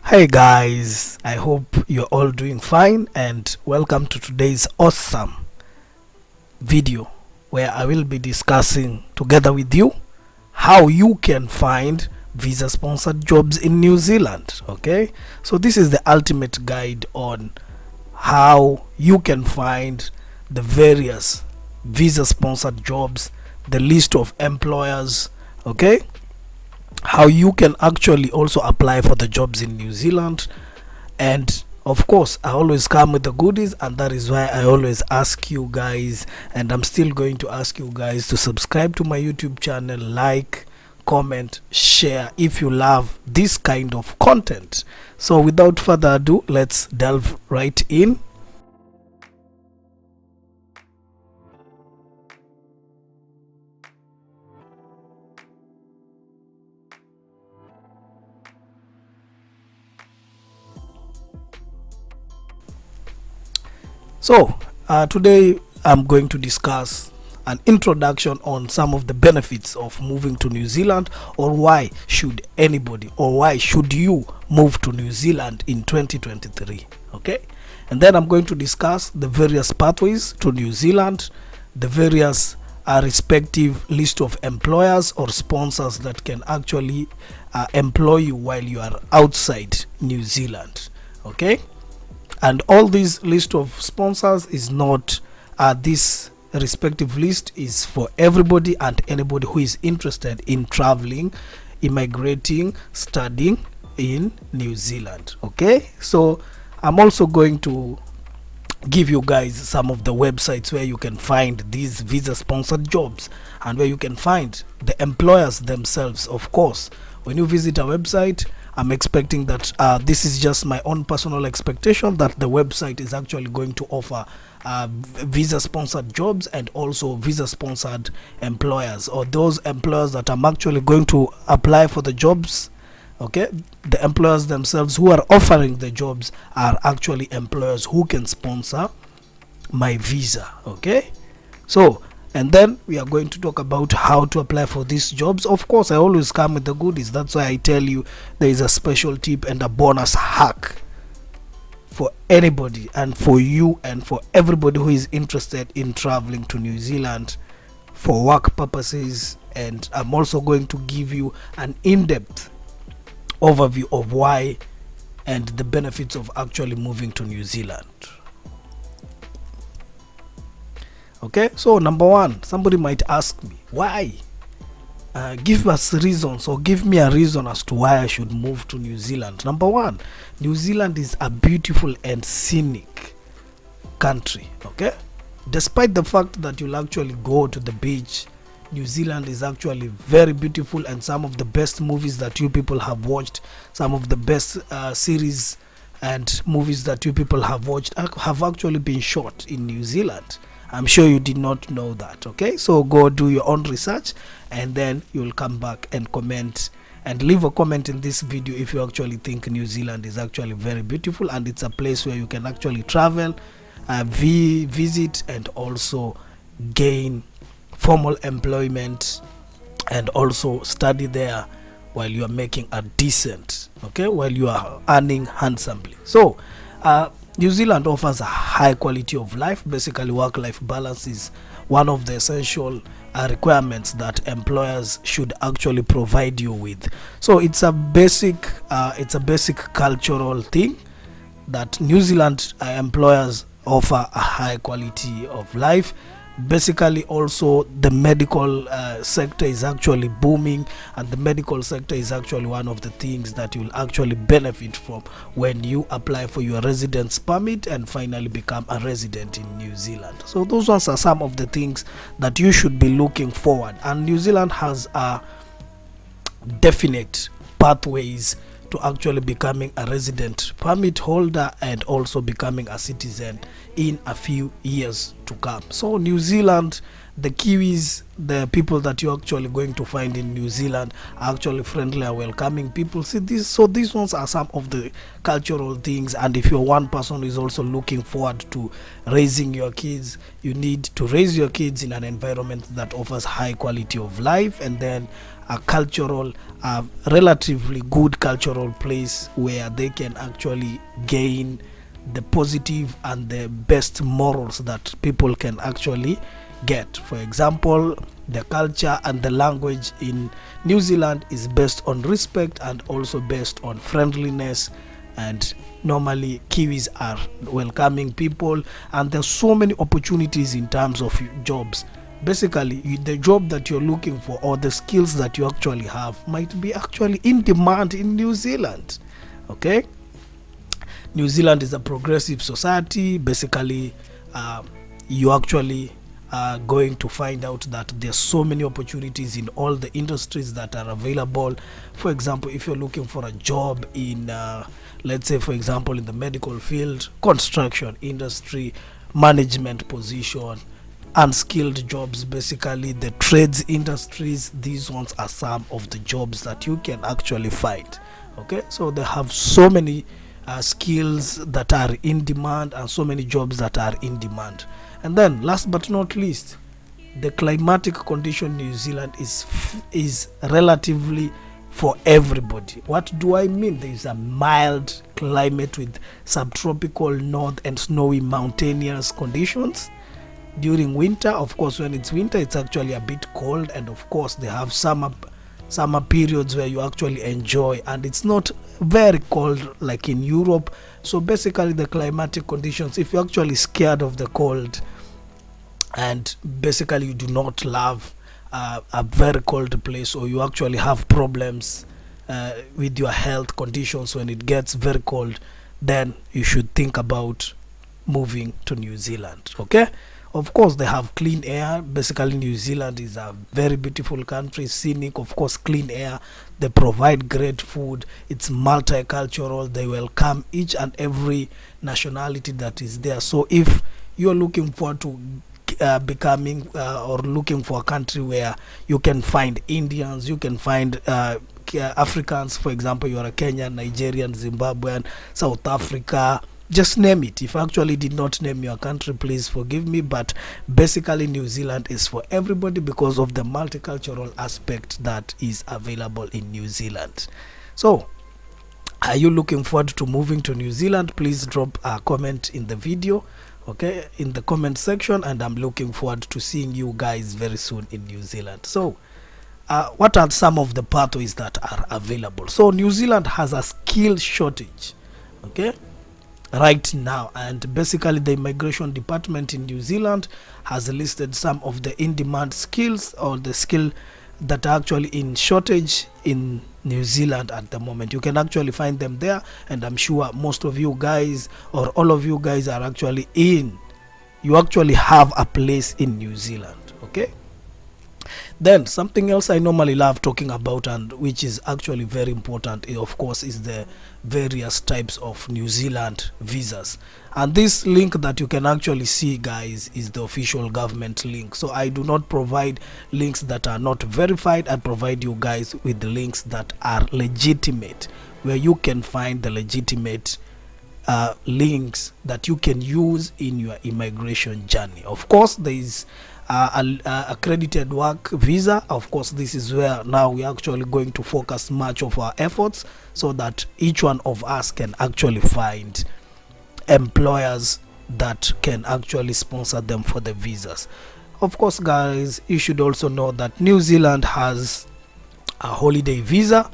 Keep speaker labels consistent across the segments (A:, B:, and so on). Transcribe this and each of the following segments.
A: Hey guys, I hope you're all doing fine and welcome to today's awesome video where I will be discussing together with you how you can find visa sponsored jobs in New Zealand. Okay, so this is the ultimate guide on how you can find the various visa sponsored jobs, the list of employers, okay, how you can actually also apply for the jobs in New Zealand. And of course, I always come with the goodies, and that is why I always ask you guys, and I'm still going to ask you guys to subscribe to my YouTube channel, like, comment, share if you love this kind of content. So without further ado, let's delve right in. So today I'm going to discuss an introduction on some of the benefits of moving to New Zealand, or why should anybody, or why should you move to New Zealand in 2023. Okay, and then I'm going to discuss the various pathways to New Zealand, the various respective list of employers or sponsors that can actually employ you while you are outside New Zealand. Okay, and all this list of sponsors is not this respective list is for everybody and anybody who is interested in traveling, immigrating, studying in New Zealand. Okay, so I'm also going to give you guys some of the websites where you can find these visa sponsored jobs and where you can find the employers themselves. Of course, when you visit a website, I'm expecting that this is just my own personal expectation that the website is actually going to offer visa sponsored jobs and also visa sponsored employers, or those employers that I'm actually going to apply for the jobs. Okay, the employers themselves who are offering the jobs are actually employers who can sponsor my visa. Okay, so and then we are going to talk about how to apply for these jobs. Of course, I always come with the goodies. That's why I tell you there is a special tip and a bonus hack for anybody and for you and for everybody who is interested in traveling to New Zealand for work purposes. And I'm also going to give you an in-depth overview of why and the benefits of actually moving to New Zealand. Okay, so number one, somebody might ask me why. Give us reasons, or give me a reason as to why I should move to New Zealand. Number one, New Zealand is a beautiful and scenic country. Okay, despite the fact that you'll actually go to the beach, New Zealand is actually very beautiful, and some of the best movies that you people have watched, some of the best series and movies that you people have watched have actually been shot in New Zealand. I'm sure you did not know that. Okay, so go do your own research and then you'll come back and comment and leave a comment in this video if you actually think New Zealand is actually very beautiful and it's a place where you can actually travel, visit, and also gain formal employment and also study there while you are making a decent, okay, while you are earning handsomely. So New Zealand offers a high quality of life. Basically, work-life balance is one of the essential requirements that employers should actually provide you with. So it's a basic cultural thing that New Zealand employers offer a high quality of life. Basically, also the medical sector is actually booming, and the medical sector is actually one of the things that you'll actually benefit from when you apply for your residence permit and finally become a resident in New Zealand. So those ones are some of the things that you should be looking forward, and New Zealand has a definite pathways to actually becoming a resident permit holder and also becoming a citizen in a few years to come. So New Zealand, the Kiwis, the people that you're actually going to find in New Zealand are actually friendly and welcoming people. See this, so these ones are some of the cultural things. And if you're one person who is also looking forward to raising your kids, you need to raise your kids in an environment that offers high quality of life, and then a cultural, relatively good cultural place where they can actually gain the positive and the best morals that people can actually get. For example, the culture and the language in New Zealand is based on respect and also based on friendliness, and normally Kiwis are welcoming people, and there's so many opportunities in terms of jobs. Basically, the job that you're looking for or the skills that you actually have might be actually in demand in New Zealand. Okay, New Zealand is a progressive society. Basically, you actually are going to find out that there's so many opportunities in all the industries that are available. For example, if you're looking for a job in let's say for example in the medical field, construction industry, management position, unskilled jobs, basically the trades industries, these ones are some of the jobs that you can actually find. Okay, so they have so many skills that are in demand and so many jobs that are in demand. And then last but not least, the climatic condition in New Zealand is relatively for everybody. What do I mean? There is a mild climate with subtropical north and snowy mountainous conditions. During winter, of course, when it's winter, it's actually a bit cold, and of course they have summer periods where you actually enjoy, and it's not very cold like in Europe. So basically the climatic conditions, if you're actually scared of the cold and basically you do not love a very cold place, or you actually have problems with your health conditions when it gets very cold, then you should think about moving to New Zealand. Okay, of course they have clean air. Basically New Zealand is a very beautiful country, scenic, of course clean air. They provide great food. It's multicultural. They welcome each and every nationality that is there. So if you're looking forward to becoming or looking for a country where you can find Indians, you can find Africans, for example, you're a Kenyan, Nigerian, Zimbabwean, South Africa, just name it. If I actually did not name your country, please forgive me, but basically New Zealand is for everybody because of the multicultural aspect that is available in New Zealand. So are you looking forward to moving to New Zealand? Please drop a comment in the video, okay, in the comment section, and I'm looking forward to seeing you guys very soon in New Zealand. So what are some of the pathways that are available? So New Zealand has a skill shortage, okay, right now, and basically the immigration department in New Zealand has listed some of the in-demand skills, or the skill that are actually in shortage in New Zealand at the moment. You can actually find them there, and I'm sure most of you guys or all of you guys are actually you actually have a place in New Zealand. Okay, then something else I normally love talking about, and which is actually very important, of course, is the various types of New Zealand visas. And this link that you can actually see, guys, is the official government link. So I do not provide links that are not verified. I provide you guys with the links that are legitimate, where you can find the legitimate links that you can use in your immigration journey. Of course, there is accredited work visa. Of course, this is where now we're actually going to focus much of our efforts, so that each one of us can actually find employers that can actually sponsor them for the visas. Of course, guys, you should also know that New Zealand has a holiday visa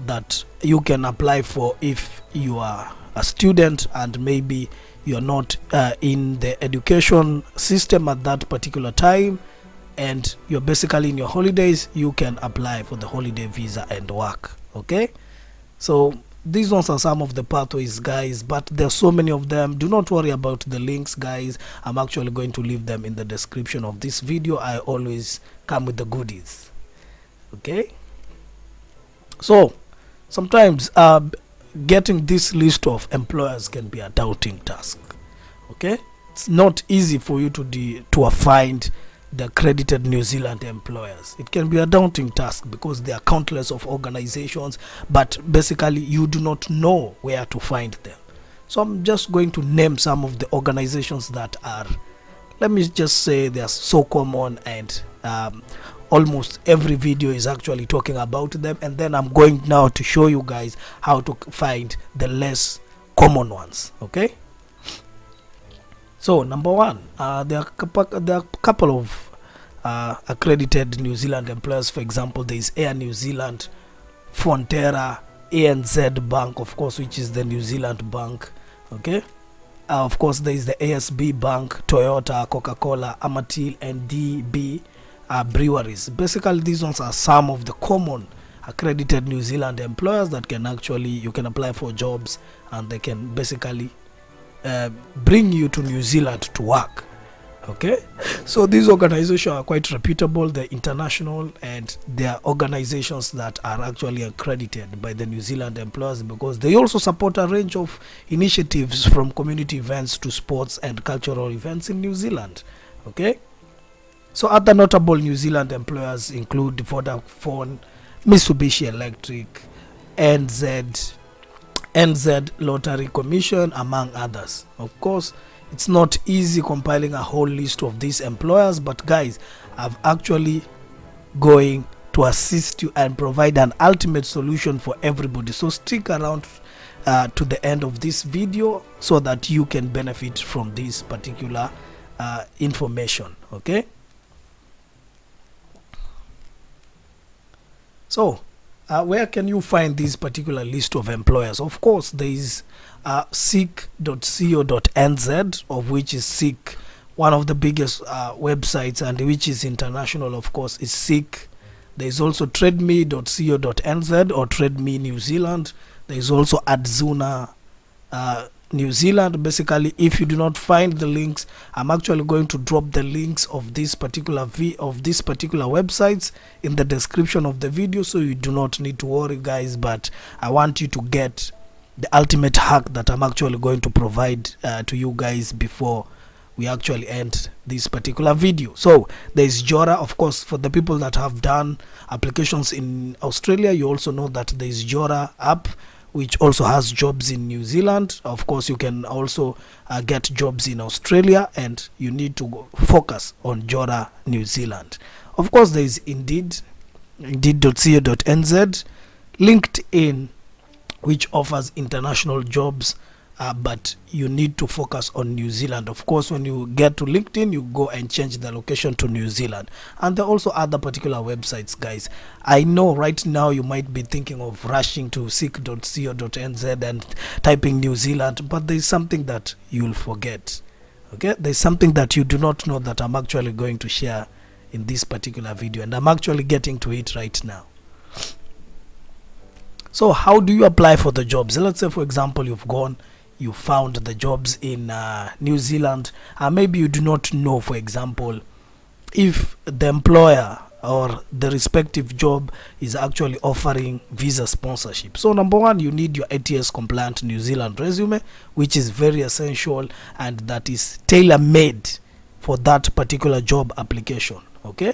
A: that you can apply for if you are a student and maybe you're not in the education system at that particular time, and you're basically in your holidays. You can apply for the holiday visa and work. Okay, so these ones are some of the pathways, guys, but there's so many of them. Do not worry about the links, guys. I'm actually going to leave them in the description of this video. I always come with the goodies. Okay, so sometimes getting this list of employers can be a daunting task. Okay, it's not easy for you to find the accredited New Zealand employers. It can be a daunting task because there are countless of organizations, but basically you do not know where to find them. So I'm just going to name some of the organizations that are, let me just say, they are so common, and almost every video is actually talking about them, and then I'm going now to show you guys how to find the less common ones. Okay, so number one, there are a couple of accredited New Zealand employers. For example, there is Air New Zealand, Fonterra, ANZ Bank, of course, which is the New Zealand bank. Okay, of course there is the ASB Bank, Toyota, Coca-Cola, Amatil, and DB breweries. Basically, these ones are some of the common accredited New Zealand employers that can actually, you can apply for jobs, and they can basically bring you to New Zealand to work. Okay, so these organizations are quite reputable. They're international, and they are organizations that are actually accredited by the New Zealand employers, because they also support a range of initiatives from community events to sports and cultural events in New Zealand. Okay, so other notable New Zealand employers include Vodafone, Mitsubishi Electric, NZ Lottery Commission, among others. Of course, it's not easy compiling a whole list of these employers, but guys, I'm actually going to assist you and provide an ultimate solution for everybody. So stick around to the end of this video so that you can benefit from this particular information. Okay, so where can you find this particular list of employers? Of course, there is seek.co.nz, of which is Seek, one of the biggest websites, and which is international. Of course, is Seek. There is also trademe.co.nz or TradeMe New Zealand. There is also Adzuna New Zealand. Basically, if you do not find the links, I'm actually going to drop the links of this particular websites in the description of the video, so you do not need to worry, guys. But I want you to get the ultimate hack that I'm actually going to provide to you guys before we actually end this particular video. So there is Jora. Of course, for the people that have done applications in Australia, you also know that there is Jora app, which also has jobs in New Zealand. Of course, you can also get jobs in Australia, and you need to focus on Jora New Zealand. Of course, there is indeed.co.nz, LinkedIn, which offers international jobs, but you need to focus on New Zealand. Of course, when you get to LinkedIn, you go and change the location to New Zealand. And there are also other particular websites, guys. I know right now you might be thinking of rushing to seek.co.nz and typing New Zealand, but there is something that you'll forget. Okay, there's something that you do not know that I'm actually going to share in this particular video, and I'm actually getting to it right now. So how do you apply for the jobs? Let's say, for example, you found the jobs in New Zealand, and maybe you do not know, for example, if the employer or the respective job is actually offering visa sponsorship. So number one, you need your ATS compliant New Zealand resume, which is very essential, and that is tailor-made for that particular job application. Okay,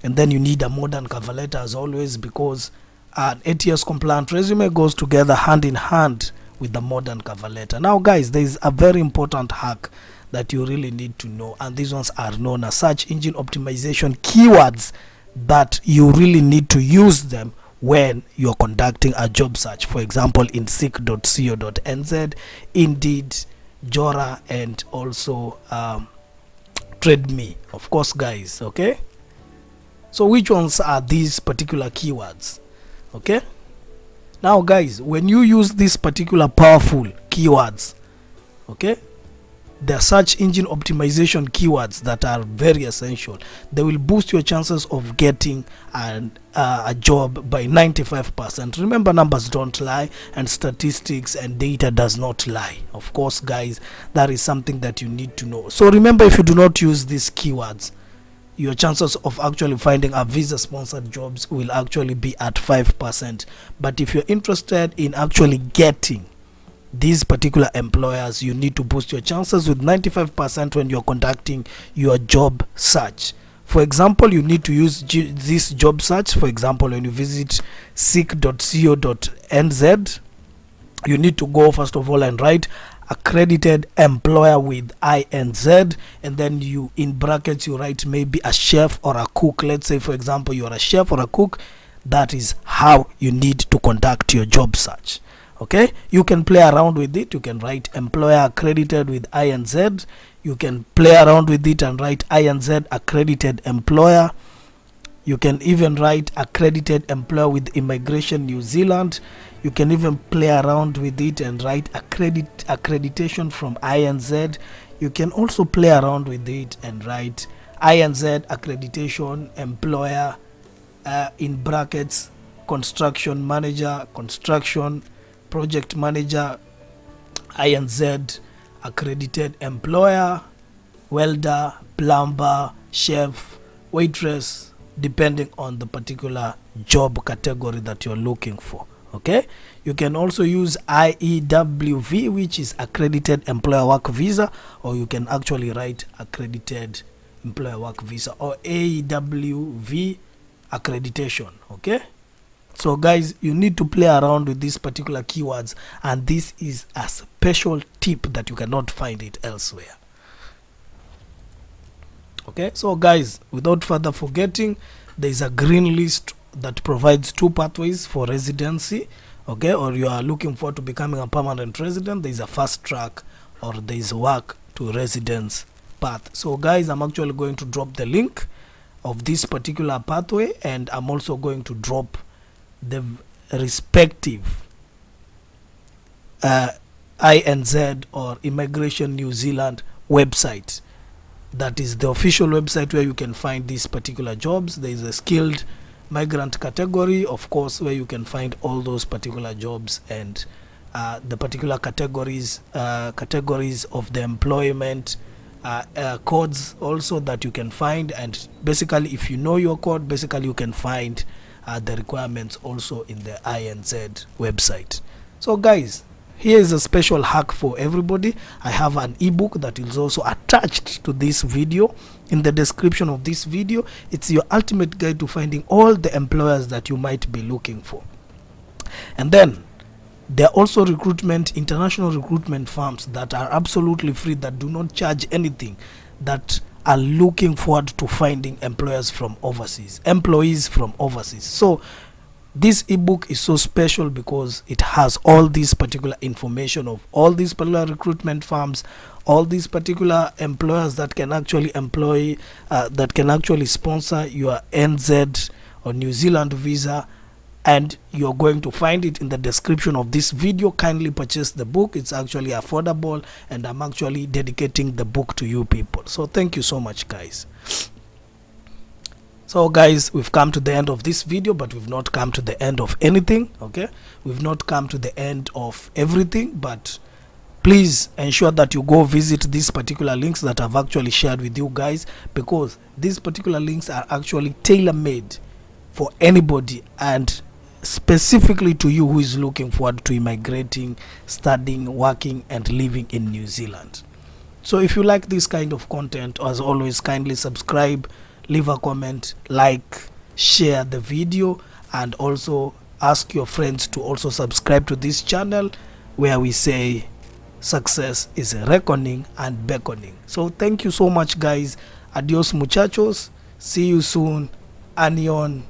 A: and then you need a modern cover letter, as always, because an ATS compliant resume goes together hand in hand with the modern cover letter. Now, guys, there is a very important hack that you really need to know, and these ones are known as search engine optimization keywords that you really need to use them when you're conducting a job search. For example, in seek.co.nz, Indeed, Jora, and also TradeMe, of course, guys. Okay, so which ones are these particular keywords? Okay, now, guys, when you use these particular powerful keywords, okay, the search engine optimization keywords that are very essential, they will boost your chances of getting a job by 95%. Remember, numbers don't lie, and statistics and data does not lie. Of course, guys, that is something that you need to know. So remember, if you do not use these keywords, your chances of actually finding a visa sponsored jobs will actually be at 5%. But if you're interested in actually getting these particular employers, you need to boost your chances with 95% when you're conducting your job search. For example, you need to use this job search. For example, when you visit seek.co.nz, you need to go first of all and write accredited employer with INZ, and then you, in brackets, you write maybe a chef or a cook. Let's say, for example, you are a chef or a cook. That is how you need to conduct your job search. Okay, you can play around with it. You can write employer accredited with INZ. You can play around with it and write INZ accredited employer. You can even write accredited employer with Immigration New Zealand. You can even play around with it and write accreditation from INZ. You can also play around with it and write INZ accreditation employer, in brackets, construction manager, construction project manager, INZ accredited employer, welder, plumber, chef, waitress, depending on the particular job category that you're looking for. Okay, you can also use IEWV, which is accredited employer work visa, or you can actually write accredited employer work visa, or AEWV accreditation. Okay, so guys, you need to play around with these particular keywords, and this is a special tip that you cannot find it elsewhere. Okay, so guys, without further forgetting, there is a green list that provides 2 pathways for residency. Okay, or you are looking forward to becoming a permanent resident. There is a fast track, or there is a work to residence path. So guys, I'm actually going to drop the link of this particular pathway, and I'm also going to drop the respective INZ or Immigration New Zealand website. That is the official website where you can find these particular jobs. There is a skilled migrant category, of course, where you can find all those particular jobs, and the particular categories of the employment codes also that you can find. And basically, if you know your code, basically you can find the requirements also in the INZ website. So guys, here is a special hack for everybody. I have an ebook that is also attached to this video in the description of this video. It's your ultimate guide to finding all the employers that you might be looking for. And then there are also international recruitment firms that are absolutely free, that do not charge anything, that are looking forward to finding employees from overseas. So this ebook is so special because it has all this particular information of all these particular recruitment firms, all these particular employers that can actually employ, that can actually sponsor your NZ or New Zealand visa, and you're going to find it in the description of this video. Kindly purchase the book. It's actually affordable, and I'm actually dedicating the book to you people. So thank you so much, guys. So guys, we've come to the end of this video, but we've not come to the end of anything. Okay, we've not come to the end of everything, but please ensure that you go visit these particular links that I've actually shared with you guys, because these particular links are actually tailor-made for anybody, and specifically to you who is looking forward to immigrating, studying, working, and living in New Zealand. So if you like this kind of content, as always, kindly subscribe, leave a comment, like, share the video, and also ask your friends to also subscribe to this channel, where we say success is a reckoning and beckoning. So thank you so much, guys. Adios muchachos. See you soon. Anion.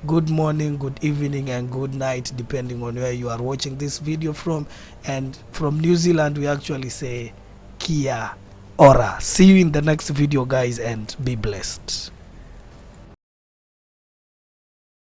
A: Good morning, good evening, and good night, depending on where you are watching this video from. And from New Zealand, we actually say kia ora. See you in the next video, guys, and be blessed.